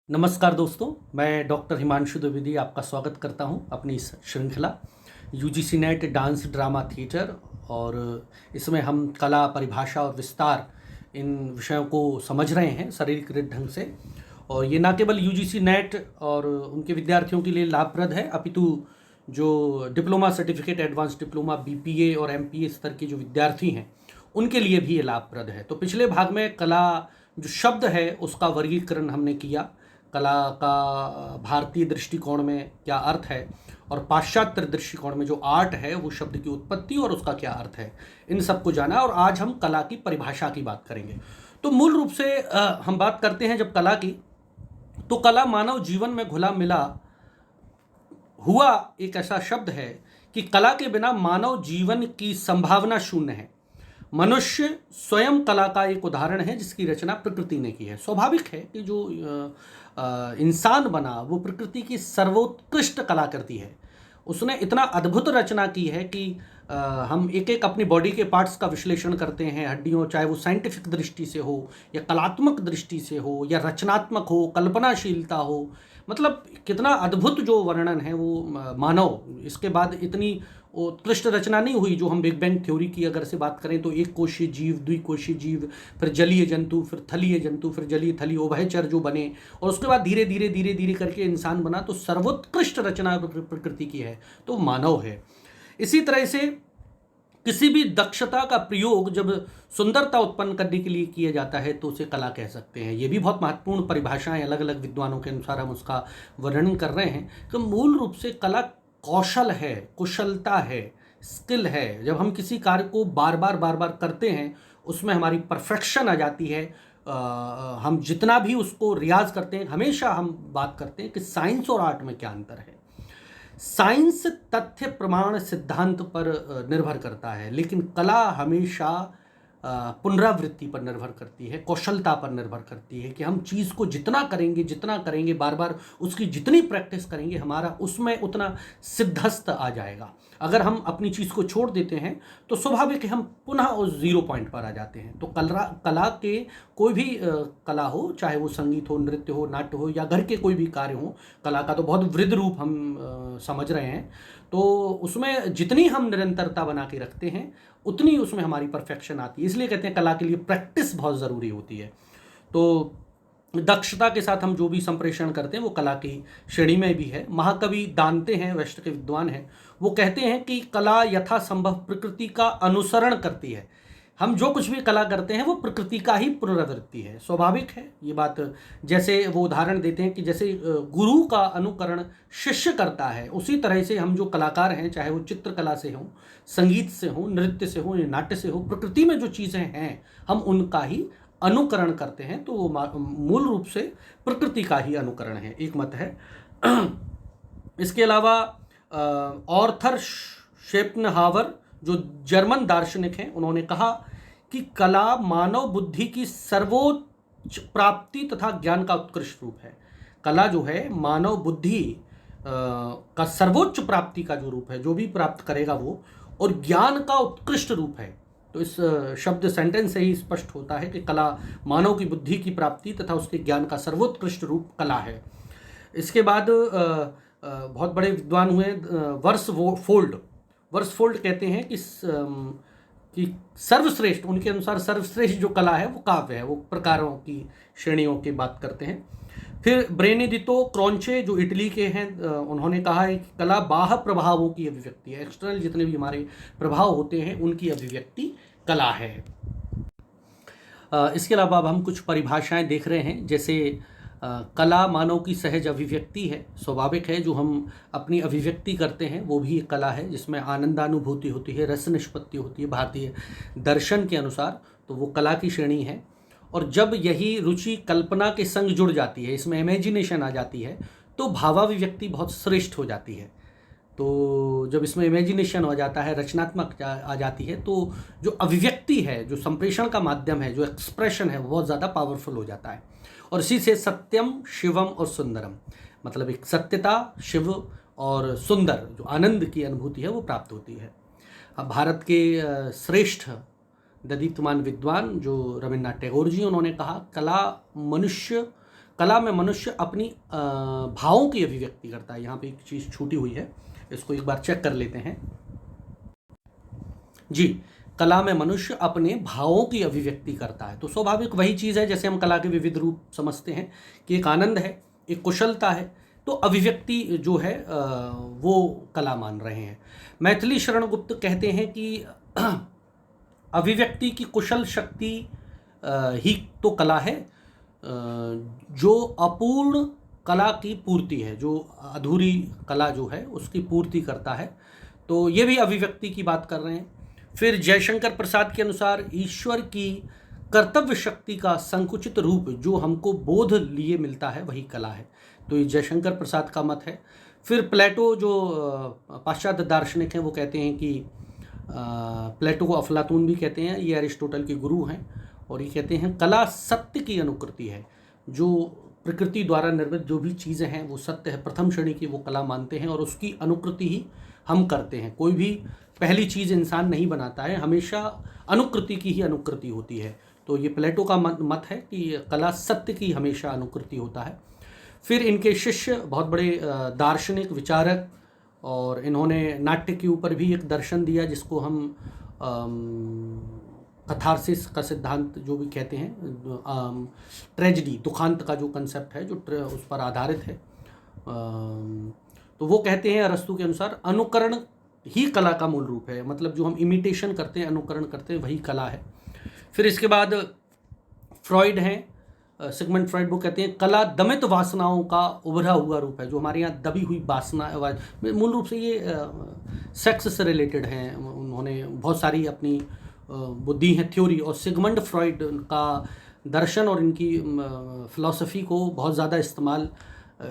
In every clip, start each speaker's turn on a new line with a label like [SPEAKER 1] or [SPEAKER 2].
[SPEAKER 1] नमस्कार दोस्तों, मैं डॉक्टर हिमांशु द्विवेदी आपका स्वागत करता हूं अपनी इस श्रृंखला UGC net dance drama theatre. और इसमें हम कला, परिभाषा और विस्तार इन विषयों को समझ रहे हैं शारीरिक ढंग से। और ये ना केवल यूजीसी नेट और उनके विद्यार्थियों के लिए लाभप्रद है, अपितु जो diploma certificate, advance diploma, BPA और एमपीए स्तर के जो विद्यार्थी हैं उनके लिए भी ये लाभप्रद है। तो पिछले भाग में कला जो शब्द है उसका वर्गीकरण हमने किया, कला का भारतीय दृष्टिकोण में क्या अर्थ है और पाश्चात्य दृष्टिकोण में जो आर्ट है वो शब्द की उत्पत्ति और उसका क्या अर्थ है, इन सबको जाना। और आज हम कला की परिभाषा की बात करेंगे। तो मूल रूप से हम बात करते हैं जब कला की, तो कला मानव जीवन में घुला मिला हुआ एक ऐसा शब्द है कि कला के बिना मानव जीवन की संभावना शून्य है। मनुष्य स्वयं कला का एक उदाहरण है जिसकी रचना प्रकृति ने की है। स्वाभाविक है कि जो इंसान बना वो प्रकृति की सर्वोत्कृष्ट कलाकृति है। उसने इतना अद्भुत रचना की है कि हम एक एक अपनी बॉडी के पार्ट्स का विश्लेषण करते हैं, हड्डियों, चाहे वो साइंटिफिक दृष्टि से हो या कलात्मक दृष्टि से हो या रचनात्मक हो, कल्पनाशीलता हो, मतलब कितना अद्भुत जो वर्णन है वो मानव। इसके बाद इतनी उत्कृष्ट रचना नहीं हुई जो हम बिग बैंग थ्योरी की अगर से बात करें तो एक कोशीय जीव, द्विकोशीय जीव, फिर जलीय जंतु, फिर थलीय जंतु, फिर जलीय थलीय उभयचर जो बने, और उसके बाद धीरे धीरे धीरे धीरे करके इंसान बना। तो सर्वोत्कृष्ट रचना प्रकृति की है तो मानव है। इसी तरह से किसी भी दक्षता का प्रयोग जब सुंदरता उत्पन्न करने के लिए किया जाता है तो उसे कला कह सकते हैं। ये भी बहुत महत्वपूर्ण परिभाषाएं अलग अलग विद्वानों के अनुसार हम उसका वर्णन कर रहे हैं। तो मूल रूप से कला कौशल है, कुशलता है, स्किल है। जब हम किसी कार्य को बार बार करते हैं उसमें हमारी परफेक्शन आ जाती है। हम जितना भी उसको रियाज करते हैं, हमेशा हम बात करते हैं कि साइंस और आर्ट में क्या अंतर है। साइंस तथ्य, प्रमाण, सिद्धांत पर निर्भर करता है, लेकिन कला हमेशा पुनरावृत्ति पर निर्भर करती है, कौशलता पर निर्भर करती है कि हम चीज़ को जितना करेंगे, बार बार उसकी जितनी प्रैक्टिस करेंगे, हमारा उसमें उतना सिद्धस्त आ जाएगा। अगर हम अपनी चीज़ को छोड़ देते हैं तो स्वाभाविक है हम पुनः उस जीरो पॉइंट पर आ जाते हैं। तो कला के कोई भी कला हो, चाहे वो संगीत हो, नृत्य हो, नाट्य हो या घर के कोई भी कार्य हो, कला का तो बहुत वृद्ध रूप हम समझ रहे हैं। तो उसमें जितनी हम निरंतरता बना के रखते हैं उतनी उसमें हमारी परफेक्शन आती है। इसलिए कहते हैं कला के लिए प्रैक्टिस बहुत ज़रूरी होती है। तो दक्षता के साथ हम जो भी संप्रेषण करते हैं वो कला की श्रेणी में भी है। महाकवि दांते हैं, वैष्णव के विद्वान हैं, वो कहते हैं कि कला यथासंभव प्रकृति का अनुसरण करती है। हम जो कुछ भी कला करते हैं वो प्रकृति का ही पुनरावृत्ति है। स्वाभाविक है ये बात। जैसे वो उदाहरण देते हैं कि जैसे गुरु का अनुकरण शिष्य करता है, उसी तरह से हम जो कलाकार हैं, चाहे वो चित्रकला से हो, संगीत से हो, नृत्य से हो या नाट्य से हो, प्रकृति में जो चीज़ें हैं हम उनका ही अनुकरण करते हैं। तो वो मूल रूप से प्रकृति का ही अनुकरण है, एक मत है। इसके अलावा ऑर्थर शेपनहावर जो जर्मन दार्शनिक हैं, उन्होंने कहा कि कला मानव बुद्धि की सर्वोच्च प्राप्ति तथा ज्ञान का उत्कृष्ट रूप है। कला जो है मानव बुद्धि का सर्वोच्च प्राप्ति का जो रूप है, जो भी प्राप्त करेगा वो, और ज्ञान का उत्कृष्ट रूप है। तो इस शब्द सेंटेंस से ही स्पष्ट होता है कि कला मानव की बुद्धि की प्राप्ति तथा उसके ज्ञान का सर्वोत्कृष्ट रूप कला है। इसके बाद बहुत बड़े विद्वान हुए वर्सफोल्ड कहते हैं कि सर्वश्रेष्ठ, उनके अनुसार सर्वश्रेष्ठ जो कला है वो काव्य है। वो प्रकारों की श्रेणियों की बात करते हैं। फिर बेनेडितो क्रॉन्चे जो इटली के हैं, उन्होंने कहा है कि कला बाह्य प्रभावों की अभिव्यक्ति है। एक्सटर्नल जितने भी हमारे प्रभाव होते हैं उनकी अभिव्यक्ति कला है। इसके अलावा अब हम कुछ परिभाषाएं देख रहे हैं। जैसे कला मानव की सहज अभिव्यक्ति है। स्वाभाविक है जो हम अपनी अभिव्यक्ति करते हैं वो भी एक कला है, जिसमें आनंदानुभूति होती है, रस निष्पत्ति होती है भारतीय दर्शन के अनुसार, तो वो कला की श्रेणी है। और जब यही रुचि कल्पना के संग जुड़ जाती है, इसमें इमेजिनेशन आ जाती है, तो भावाभिव्यक्ति बहुत श्रेष्ठ हो जाती है। तो जब इसमें इमेजिनेशन हो जाता है, रचनात्मक आ जाती है, तो जो अभिव्यक्ति है, जो संप्रेषण का माध्यम है, जो एक्सप्रेशन है, वो बहुत ज़्यादा पावरफुल हो जाता है। और इसी से सत्यम, शिवम और सुंदरम, मतलब एक सत्यता, शिव और सुंदर जो आनंद की अनुभूति है वो प्राप्त होती है। अब भारत के श्रेष्ठ ददीप्यमान विद्वान जो रविन्द्रनाथ टैगोर जी, उन्होंने कहा कला मनुष्य कला में मनुष्य अपनी भावों की अभिव्यक्ति करता है। यहाँ पे एक चीज़ छूटी हुई है, इसको एक बार चेक कर लेते हैं जी। कला में मनुष्य अपने भावों की अभिव्यक्ति करता है। तो स्वाभाविक वही चीज़ है, जैसे हम कला के विविध रूप समझते हैं कि एक आनंद है, एक कुशलता है, तो अभिव्यक्ति जो है वो कला मान रहे हैं। मैथिली शरण गुप्त कहते हैं कि अभिव्यक्ति की कुशल शक्ति ही तो कला है, जो अपूर्ण कला की पूर्ति है, जो अधूरी कला जो है उसकी पूर्ति करता है। तो ये भी अभिव्यक्ति की बात कर रहे हैं। फिर जयशंकर प्रसाद के अनुसार ईश्वर की कर्तव्य शक्ति का संकुचित रूप जो हमको बोध लिए मिलता है वही कला है। तो ये जयशंकर प्रसाद का मत है। फिर प्लेटो जो पाश्चात्य दार्शनिक हैं वो कहते हैं कि प्लेटो को अफलातून भी कहते हैं, ये अरिस्टोटल के गुरु हैं, और ये कहते हैं कला सत्य की अनुकृति है। जो प्रकृति द्वारा निर्मित जो भी चीज़ें हैं वो सत्य है, प्रथम श्रेणी की वो कला मानते हैं, और उसकी अनुकृति ही हम करते हैं। कोई भी पहली चीज़ इंसान नहीं बनाता है, हमेशा अनुकृति की ही अनुकृति होती है। तो ये प्लेटो का मत है कि कला सत्य की हमेशा अनुकृति होता है। फिर इनके शिष्य बहुत बड़े दार्शनिक विचारक, और इन्होंने नाट्य के ऊपर भी एक दर्शन दिया जिसको हम कथारसिस का सिद्धांत जो भी कहते हैं, ट्रेजेडी, दुखांत का जो कंसेप्ट है जो उस पर आधारित है। तो वो कहते हैं अरस्तु के अनुसार अनुकरण ही कला का मूल रूप है, मतलब जो हम इमिटेशन करते हैं, अनुकरण करते हैं, वही कला है। फिर इसके बाद फ्रॉइड हैं, सिगमंड फ्रॉइड, वो कहते हैं कला दमित वासनाओं का उभरा हुआ रूप है। जो हमारे यहाँ दबी हुई वासना, मूल रूप से ये सेक्स से रिलेटेड हैं। उन्होंने बहुत सारी अपनी बुद्धि है थ्योरी, और सिगमंड फ्रॉइड का दर्शन और इनकी फिलॉसफी को बहुत ज़्यादा इस्तेमाल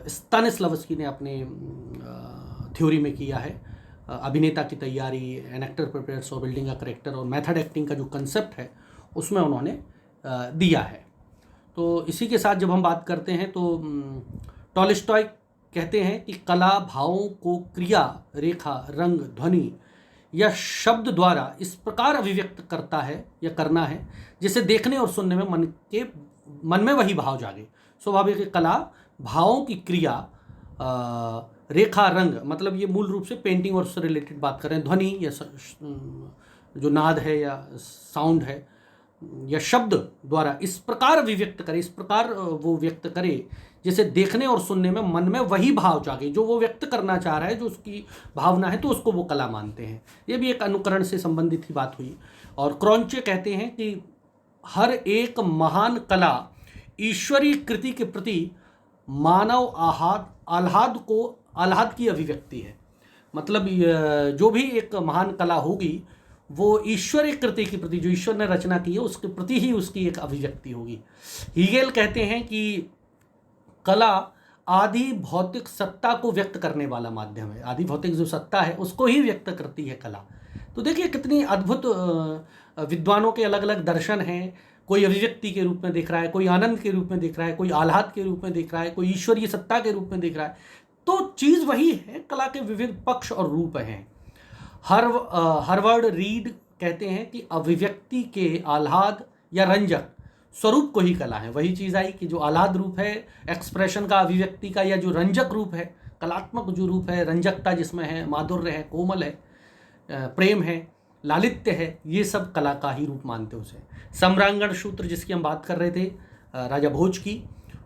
[SPEAKER 1] स्तानिस्लावस्की ने अपने थ्योरी में किया है। अभिनेता की तैयारी, an actor prepares for building a character, और मेथड एक्टिंग का जो कंसेप्ट है उसमें उन्होंने दिया है। तो इसी के साथ जब हम बात करते हैं तो टॉलस्टॉय कहते हैं कि कला भावों को क्रिया, रेखा, रंग, ध्वनि या शब्द द्वारा इस प्रकार अभिव्यक्त करता है या करना है जिसे देखने और सुनने में मन में वही भाव जागे। स्वाभाविक है, कला भावों की क्रिया, रेखा, रंग, मतलब ये मूल रूप से पेंटिंग और उससे रिलेटेड बात करें, ध्वनि या जो नाद है या साउंड है या शब्द द्वारा इस प्रकार अभिव्यक्त करे, इस प्रकार वो व्यक्त करे जिसे देखने और सुनने में मन में वही भाव जागे जो वो व्यक्त करना चाह रहा है, जो उसकी भावना है, तो उसको वो कला मानते हैं। ये भी एक अनुकरण से संबंधित ही बात हुई। और क्रॉन्चे कहते हैं कि हर एक महान कला ईश्वरीय कृति के प्रति मानव आह्लाद की अभिव्यक्ति है। मतलब जो भी एक महान कला होगी वो ईश्वरीय कृति के प्रति, जो ईश्वर ने रचना की है उसके प्रति ही उसकी एक अभिव्यक्ति होगी। हीगेल कहते हैं कि कला आदि भौतिक सत्ता को व्यक्त करने वाला माध्यम है। आदि भौतिक जो सत्ता है उसको ही व्यक्त करती है कला। तो देखिए कितनी अद्भुत विद्वानों के अलग अलग दर्शन हैं। कोई अभिव्यक्ति के रूप में देख रहा है, कोई आनंद के रूप में देख रहा है, कोई आह्लाद के रूप में देख रहा है, कोई ईश्वरीय सत्ता के रूप में देख रहा है। तो चीज़ वही है, कला के विविध पक्ष और रूप हैं। हार्वर्ड रीड कहते हैं कि अभिव्यक्ति के आह्लाद या रंजक स्वरूप को ही कला है। वही चीज़ आई कि जो आह्लाद रूप है एक्सप्रेशन का, अभिव्यक्ति का, या जो रंजक रूप है, कलात्मक जो रूप है, रंजकता जिसमें है, माधुर्य है, कोमल है, प्रेम है, लालित्य है, ये सब कला का ही रूप मानते उसे। सम्रांगण सूत्र जिसकी हम बात कर रहे थे राजा भोज की,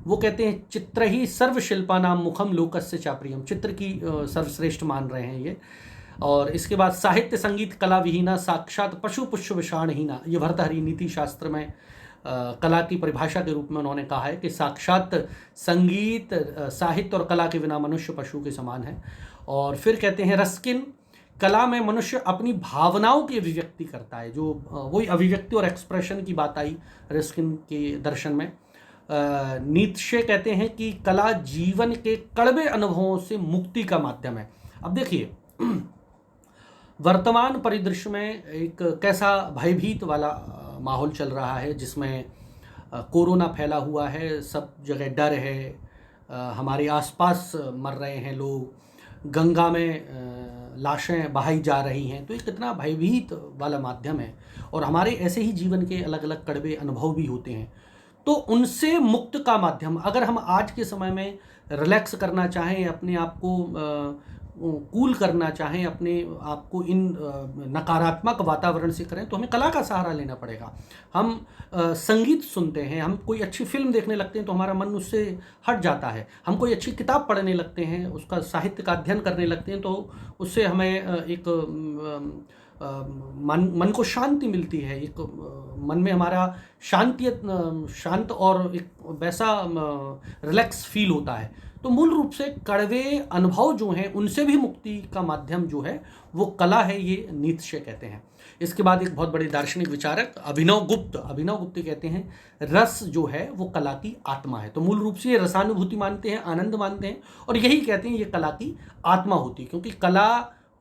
[SPEAKER 1] वो कहते हैं चित्र ही सर्वशिल्पानाम मुखम लोकस्य चाप्रियम, चित्र की सर्वश्रेष्ठ मान रहे हैं ये। और इसके बाद साहित्य संगीत कला विहीना साक्षात पशु पुष्प विषाणहीना, ये भर्तहरि नीति शास्त्र में कला की परिभाषा के रूप में उन्होंने कहा है कि साक्षात संगीत, साहित्य और कला के बिना मनुष्य पशु के समान है। और फिर कहते हैं रस्किन, कला में मनुष्य अपनी भावनाओं की अभिव्यक्ति करता है। जो वही अभिव्यक्ति और एक्सप्रेशन की बात आई रस्किन के दर्शन में। नीत्शे कहते हैं कि कला जीवन के कड़वे अनुभवों से मुक्ति का माध्यम है। अब देखिए वर्तमान परिदृश्य में एक कैसा भयभीत वाला माहौल चल रहा है, जिसमें कोरोना फैला हुआ है, सब जगह डर है, हमारे आसपास मर रहे हैं लोग, गंगा में लाशें बहाई जा रही हैं। तो ये कितना भयभीत वाला माध्यम है, और हमारे ऐसे ही जीवन के अलग अलग कड़वे अनुभव भी होते हैं। तो उनसे मुक्त का माध्यम, अगर हम आज के समय में रिलैक्स करना चाहें, अपने आप को कूल करना चाहें, अपने आप को इन नकारात्मक वातावरण से करें, तो हमें कला का सहारा लेना पड़ेगा। हम संगीत सुनते हैं, हम कोई अच्छी फिल्म देखने लगते हैं तो हमारा मन उससे हट जाता है। हम कोई अच्छी किताब पढ़ने लगते हैं, उसका साहित्य का अध्ययन करने लगते हैं, तो उससे हमें एक मन को शांति मिलती है, एक मन में हमारा शांत और एक वैसा रिलैक्स फील होता है। तो मूल रूप से कड़वे अनुभव जो हैं उनसे भी मुक्ति का माध्यम जो है वो कला है, ये नीत्शे कहते हैं। इसके बाद एक बहुत बड़े दार्शनिक विचारक अभिनव गुप्त कहते हैं रस जो है वो कला की आत्मा है। तो मूल रूप से ये रसानुभूति मानते हैं, आनंद मानते हैं, और यही कहते हैं ये कला की आत्मा होती है, क्योंकि कला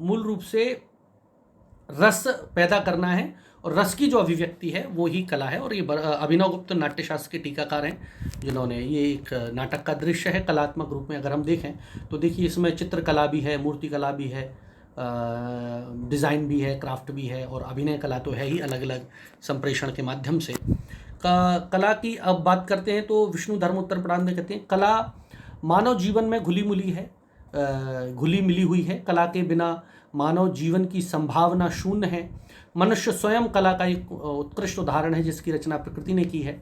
[SPEAKER 1] मूल रूप से रस पैदा करना है, और रस की जो अभिव्यक्ति है वो ही कला है। और ये अभिनव गुप्त नाट्यशास्त्र के टीकाकार हैं, जिन्होंने ये एक नाटक का दृश्य है कलात्मक रूप में अगर हम देखें तो देखिए इसमें चित्रकला भी है, मूर्ति कला भी है, डिज़ाइन भी है, क्राफ्ट भी है, और अभिनय कला तो है ही अलग अलग संप्रेषण के माध्यम से। कला की अब बात करते हैं तो विष्णु धर्म उत्तर पुराण में कहते हैं कला मानव जीवन में घुली मिली हुई है। कला के बिना मानव जीवन की संभावना शून्य है। मनुष्य स्वयं कला का एक उत्कृष्ट उदाहरण है जिसकी रचना प्रकृति ने की है।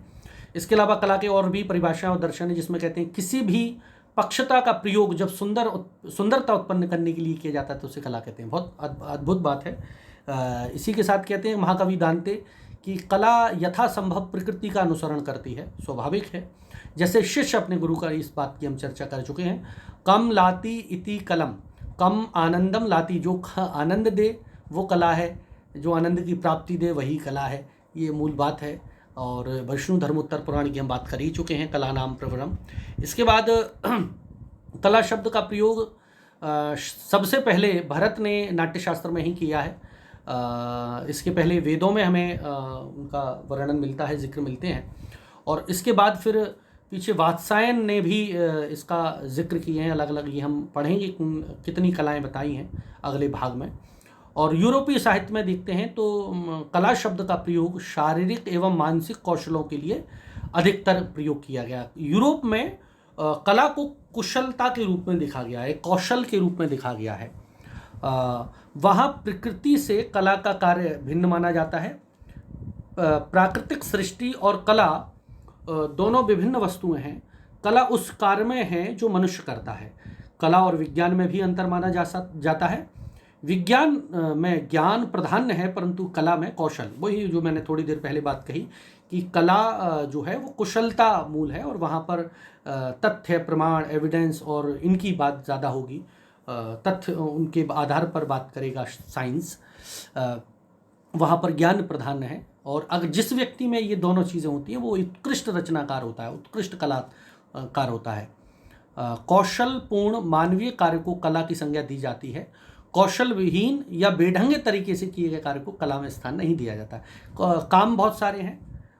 [SPEAKER 1] इसके अलावा कला के और भी परिभाषाएं और दर्शन है, जिसमें कहते हैं किसी भी पक्षता का प्रयोग जब सुंदरता उत्पन्न करने के लिए किया जाता है तो उसे कला कहते हैं। बहुत अद्भुत बात है। इसी के साथ कहते हैं महाकवि दांते कि कला यथासंभव प्रकृति का अनुसरण करती है, स्वाभाविक है। जैसे शिष्य अपने गुरु का, इस बात की हम चर्चा कर चुके हैं। कम लाती इति कलम, कम आनंदम लाती, जो आनंद दे वो कला है, जो आनंद की प्राप्ति दे वही कला है। ये मूल बात है। और विष्णु धर्म उत्तर पुराण की हम बात कर ही चुके हैं, कला नाम प्रवरम। इसके बाद कला शब्द का प्रयोग सबसे पहले भरत ने नाट्यशास्त्र में ही किया है। इसके पहले वेदों में हमें उनका वर्णन मिलता है, जिक्र मिलते हैं। और इसके बाद फिर पीछे वात्सायन ने भी इसका जिक्र किए हैं अलग अलग, ये हम पढ़ेंगे कितनी कलाएं बताई हैं अगले भाग में। और यूरोपीय साहित्य में देखते हैं तो कला शब्द का प्रयोग शारीरिक एवं मानसिक कौशलों के लिए अधिकतर प्रयोग किया गया। यूरोप में कला को कुशलता के रूप में देखा गया है, कौशल के रूप में देखा गया है। वहाँ प्रकृति से कला का कार्य भिन्न माना जाता है। प्राकृतिक सृष्टि और कला दोनों विभिन्न वस्तुएं हैं। कला उस कार्य में है जो मनुष्य करता है। कला और विज्ञान में भी अंतर माना जाता है। विज्ञान में ज्ञान प्राधान्य है, परंतु कला में कौशल। वही जो मैंने थोड़ी देर पहले बात कही कि कला जो है वो कुशलता मूल है, और वहाँ पर तथ्य, प्रमाण, एविडेंस और इनकी बात ज़्यादा होगी। तथ्य उनके आधार पर बात करेगा साइंस। वहाँ पर ज्ञान प्राधान्य है। और अगर जिस व्यक्ति में ये दोनों चीज़ें होती हैं वो उत्कृष्ट रचनाकार होता है, उत्कृष्ट कलाकार होता है। कौशलपूर्ण मानवीय कार्य को कला की संज्ञा दी जाती है। कौशल विहीन या बेढंगे तरीके से किए गए कार्य को कला में स्थान नहीं दिया जाता। काम बहुत सारे हैं,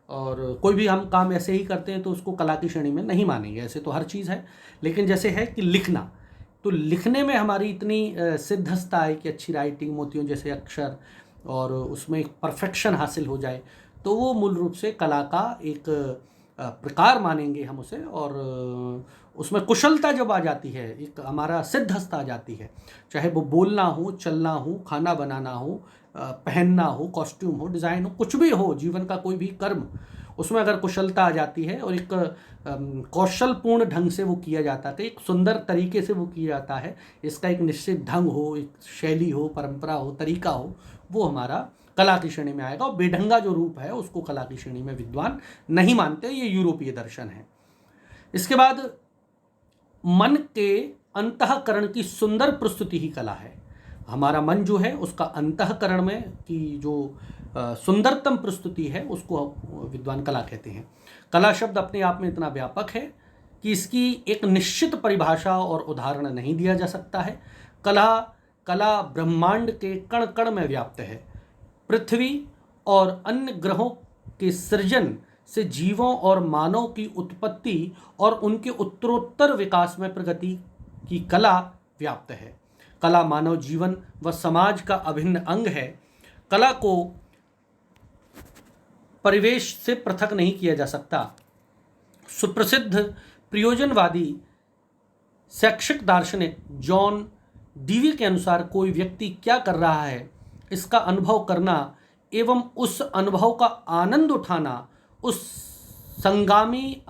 [SPEAKER 1] और कोई भी हम काम ऐसे ही करते हैं तो उसको कला की श्रेणी में नहीं मानेंगे। ऐसे तो हर चीज़ है, लेकिन जैसे है कि लिखना, तो लिखने में हमारी इतनी सिद्धहस्ता है कि अच्छी राइटिंग, मोतियों जैसे अक्षर, और उसमें एक परफेक्शन हासिल हो जाए, तो वो मूल रूप से कला का एक प्रकार मानेंगे हम उसे। और उसमें कुशलता जब आ जाती है, एक हमारा सिद्धहस्ता आ जाती है, चाहे वो बोलना हो, चलना हो, खाना बनाना हो, पहनना हो, कॉस्ट्यूम हो, डिज़ाइन हो, कुछ भी हो, जीवन का कोई भी कर्म, उसमें अगर कुशलता आ जाती है और एक कौशलपूर्ण ढंग से वो किया जाता है, एक सुंदर तरीके से वो किया जाता है, इसका एक निश्चित ढंग हो, एक शैली हो, परंपरा हो, तरीका हो, वो हमारा कला की श्रेणी में आएगा। और बेढंगा जो रूप है उसको कला की श्रेणी में विद्वान नहीं मानते। ये यूरोपीय दर्शन है। इसके बाद मन के अंतःकरण की सुंदर प्रस्तुति ही कला है। हमारा मन जो है उसका अंतःकरण में की जो सुंदरतम प्रस्तुति है उसको विद्वान कला कहते हैं। कला शब्द अपने आप में इतना व्यापक है कि इसकी एक निश्चित परिभाषा और उदाहरण नहीं दिया जा सकता है। कला ब्रह्मांड के कण कण में व्याप्त है। पृथ्वी और अन्य ग्रहों के सृजन से जीवों और मानव की उत्पत्ति और उनके उत्तरोत्तर विकास में प्रगति की कला व्याप्त है। कला मानव जीवन व समाज का अभिन्न अंग है। कला को परिवेश से पृथक नहीं किया जा सकता। सुप्रसिद्ध प्रयोजनवादी शैक्षिक दार्शनिक जॉन डीवी के अनुसार कोई व्यक्ति क्या कर रहा है इसका अनुभव करना एवं उस अनुभव का आनंद उठाना उस संगामी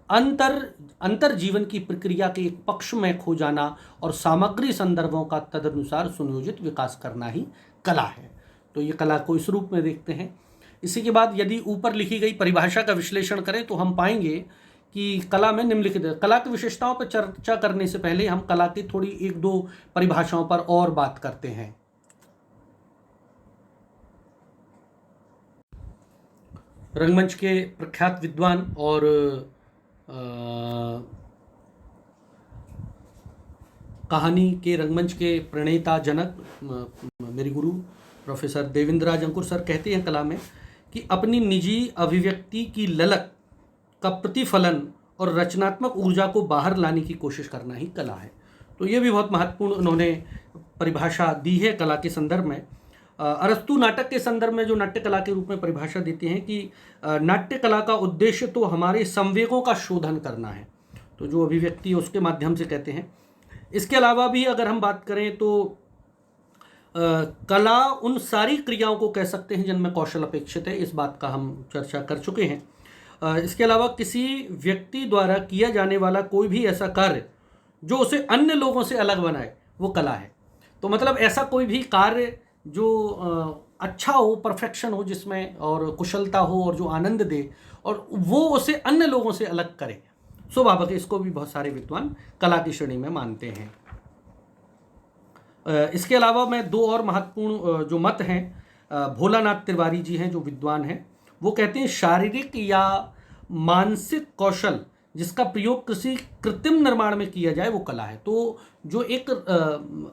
[SPEAKER 1] अंतर जीवन की प्रक्रिया के एक पक्ष में खो जाना और सामग्री संदर्भों का तदनुसार सुनियोजित विकास करना ही कला है। तो ये कला को इस रूप में देखते हैं। इसी के बाद यदि ऊपर लिखी गई परिभाषा का विश्लेषण करें तो हम पाएंगे कि कला में निम्नलिखित कला की विशेषताओं पर चर्चा करने से पहले हम कला की थोड़ी एक दो परिभाषाओं पर और बात करते हैं। रंगमंच के प्रख्यात विद्वान और कहानी के रंगमंच के प्रणेता जनक मेरे गुरु प्रोफेसर देवेंद्रराज अंकुर सर कहते हैं कला में कि अपनी निजी अभिव्यक्ति की ललक का प्रतिफलन और रचनात्मक ऊर्जा को बाहर लाने की कोशिश करना ही कला है। तो ये भी बहुत महत्वपूर्ण उन्होंने परिभाषा दी है कला के संदर्भ में। अरस्तु नाटक के संदर्भ में जो नाट्य कला के रूप में परिभाषा देते हैं कि नाट्य कला का उद्देश्य तो हमारे संवेगों का शोधन करना है, तो जो अभिव्यक्ति है उसके माध्यम से कहते हैं। इसके अलावा भी अगर हम बात करें तो कला उन सारी क्रियाओं को कह सकते हैं जिनमें कौशल अपेक्षित है, इस बात का हम चर्चा कर चुके हैं। इसके अलावा किसी व्यक्ति द्वारा किया जाने वाला कोई भी ऐसा कार्य जो उसे अन्य लोगों से अलग बनाए वो कला है। तो मतलब ऐसा कोई भी कार्य जो अच्छा हो, परफेक्शन हो जिसमें और कुशलता हो और जो आनंद दे और वो उसे अन्य लोगों से अलग करे, स्वाभाविक इसको भी बहुत सारे विद्वान कला की श्रेणी में मानते हैं। इसके अलावा मैं दो और महत्वपूर्ण जो मत हैं, भोलानाथ तिवारी जी हैं जो विद्वान हैं, वो कहते हैं शारीरिक या मानसिक कौशल जिसका प्रयोग किसी कृत्रिम निर्माण में किया जाए वो कला है। तो जो एक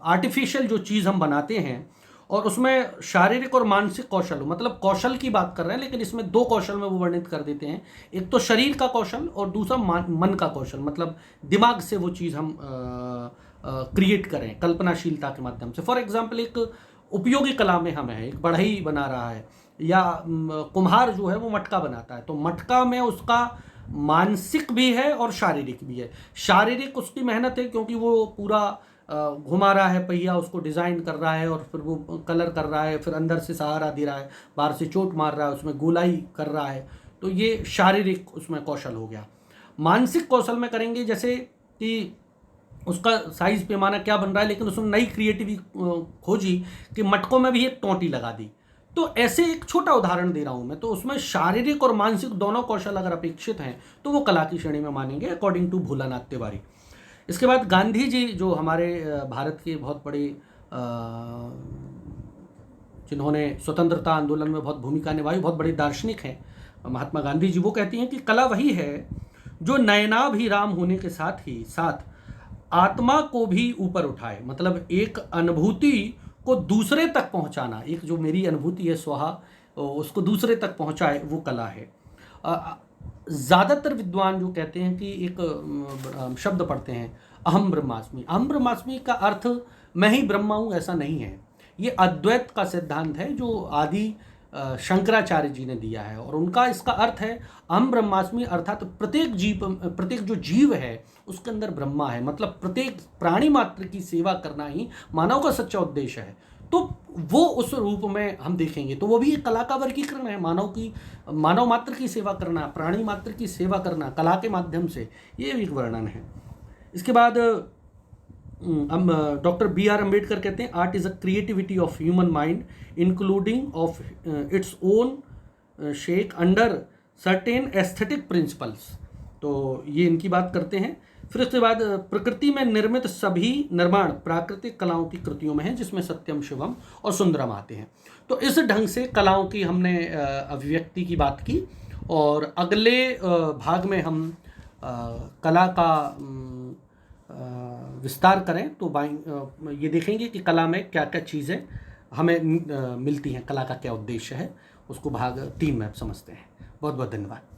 [SPEAKER 1] आर्टिफिशियल जो चीज़ हम बनाते हैं और उसमें शारीरिक और मानसिक कौशल, मतलब कौशल की बात कर रहे हैं लेकिन इसमें दो कौशल में वो वर्णित कर देते हैं, एक तो शरीर का कौशल और दूसरा मन का कौशल, मतलब दिमाग से वो चीज़ हम क्रिएट करें कल्पनाशीलता के माध्यम से। फॉर एग्जाम्पल एक उपयोगी कला में हम है, एक बढ़ई बना रहा है या कुम्हार जो है वो मटका बनाता है, तो मटका में उसका मानसिक भी है और शारीरिक भी है। शारीरिक उसकी मेहनत है क्योंकि वो पूरा घुमा रहा है पहिया, उसको डिज़ाइन कर रहा है और फिर वो कलर कर रहा है, फिर अंदर से सहारा दे रहा है, बाहर से चोट मार रहा है, उसमें गोलाई कर रहा है, तो ये शारीरिक उसमें कौशल हो गया। मानसिक कौशल में करेंगे जैसे कि उसका साइज पैमाना क्या बन रहा है, लेकिन उसने नई क्रिएटिविटी खोजी कि मटकों में भी एक टोंटी लगा दी। तो ऐसे एक छोटा उदाहरण दे रहा हूँ मैं, तो उसमें शारीरिक और मानसिक दोनों कौशल अगर अपेक्षित हैं तो वो कला की श्रेणी में मानेंगे अकॉर्डिंग टू भोलानाथ तिवारी। इसके बाद गांधी जी जो हमारे भारत के बहुत बड़े जिन्होंने स्वतंत्रता आंदोलन में बहुत भूमिका निभाई, बहुत बड़े दार्शनिक हैं महात्मा गांधी जी, वो कहती हैं कि कला वही है जो नयनाभिराम होने के साथ ही साथ आत्मा को भी ऊपर उठाए, मतलब एक अनुभूति को दूसरे तक पहुंचाना, एक जो मेरी अनुभूति है स्वहा उसको दूसरे तक पहुंचाए वो कला है। ज़्यादातर विद्वान जो कहते हैं कि एक शब्द पढ़ते हैं अहम ब्रह्मास्मि, अहम ब्रह्मास्मि का अर्थ मैं ही ब्रह्मा हूँ ऐसा नहीं है, ये अद्वैत का सिद्धांत है जो आदि शंकराचार्य जी ने दिया है और उनका इसका अर्थ है अहम ब्रह्मास्मि, अर्थात प्रत्येक जो जीव है उसके अंदर ब्रह्मा है, मतलब प्रत्येक प्राणी मात्र की सेवा करना ही मानव का सच्चा उद्देश्य है। तो वो उस रूप में हम देखेंगे तो वो भी एक कला का वर्गीकरण है, मानव मात्र की सेवा करना, प्राणी मात्र की सेवा करना कला के माध्यम से, ये एक वर्णन है। इसके बाद हम डॉक्टर B.R. अम्बेडकर कहते हैं art is a creativity of human mind including of its own shake under certain aesthetic principles. तो ये इनकी बात करते हैं। फिर उसके बाद प्रकृति में निर्मित सभी निर्माण प्राकृतिक कलाओं की कृतियों में है जिसमें सत्यम शिवम और सुंदरम आते हैं। तो इस ढंग से कलाओं की हमने अभिव्यक्ति की बात की और अगले भाग में हम कला का विस्तार करें तो ये देखेंगे कि कला में क्या क्या चीज़ें हमें मिलती हैं, कला का क्या उद्देश्य है, उसको भाग 3 में समझते हैं। बहुत बहुत धन्यवाद।